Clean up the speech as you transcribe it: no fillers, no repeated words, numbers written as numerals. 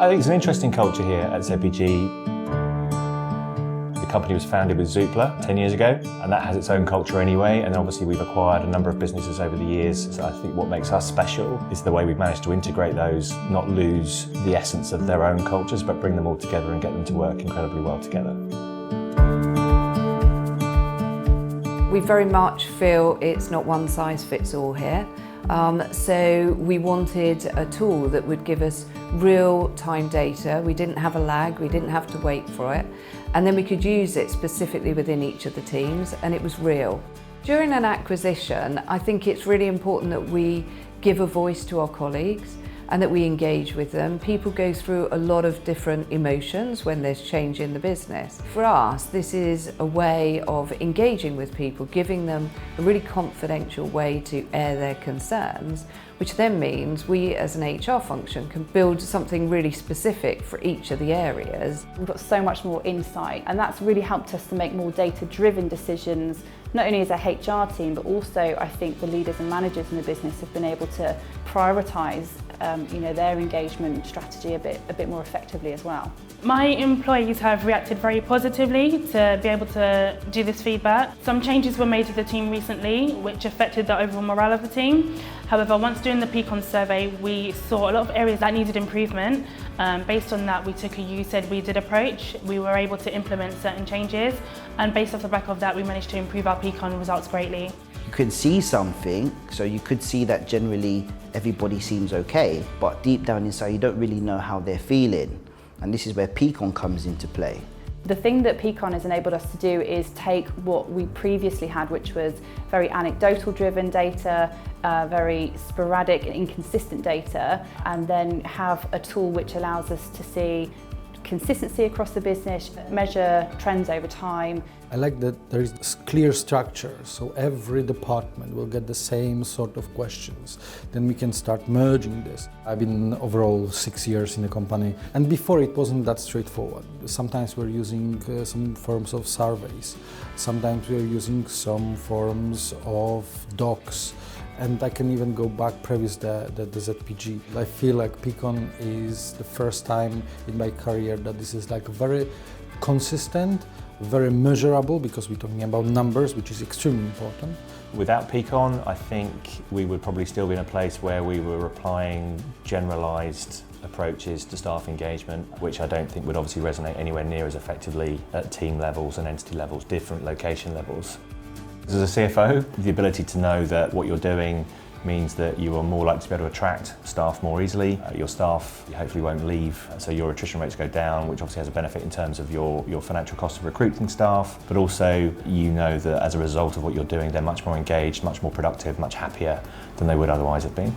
I think it's an interesting culture here at ZPG. The company was founded with Zoopla 10 years ago, and that has its own culture anyway, and then obviously we've acquired a number of businesses over the years. So I think what makes us special is the way we've managed to integrate those, not lose the essence of their own cultures, but bring them all together and get them to work incredibly well together. We very much feel it's not one size fits all here. So we wanted a tool that would give us real-time data. We didn't have a lag, we didn't have to wait for it. And then we could use it specifically within each of the teams, and it was real. During an acquisition, I think it's really important that we give a voice to our colleagues and that we engage with them. People go through a lot of different emotions when there's change in the business. For us, this is a way of engaging with people, giving them a really confidential way to air their concerns, which then means we as an HR function can build something really specific for each of the areas. We've got so much more insight, and that's really helped us to make more data-driven decisions, not only as a HR team, but also I think the leaders and managers in the business have been able to prioritise their engagement strategy a bit more effectively as well. My employees have reacted very positively to be able to do this feedback. Some changes were made to the team recently, which affected the overall morale of the team. However, once doing the Peakon survey, we saw a lot of areas that needed improvement. Based on that, we took a you said we did approach. We were able to implement certain changes, and based off the back of that, we managed to improve our Peakon results greatly. You could see something, so you could see that generally everybody seems okay, but deep down inside you don't really know how they're feeling. And this is where Peakon comes into play. The thing that Peakon has enabled us to do is take what we previously had, which was very anecdotal driven data, very sporadic and inconsistent data, and then have a tool which allows us to see consistency across the business, measure trends over time. I like that there is clear structure, so every department will get the same sort of questions. Then we can start merging this. I've been overall 6 years in the company, and before it wasn't that straightforward. Sometimes we're using some forms of surveys, sometimes we're using some forms of docs, and I can even go back previous the ZPG. I feel like Peakon is the first time in my career that this is like very consistent, very measurable, because we're talking about numbers, which is extremely important. Without Peakon, I think we would probably still be in a place where we were applying generalised approaches to staff engagement, which I don't think would obviously resonate anywhere near as effectively at team levels and entity levels, different location levels. As a CFO, the ability to know that what you're doing means that you are more likely to be able to attract staff more easily. Your staff hopefully won't leave, so your attrition rates go down, which obviously has a benefit in terms of your financial cost of recruiting staff, but also you know that as a result of what you're doing, they're much more engaged, much more productive, much happier than they would otherwise have been.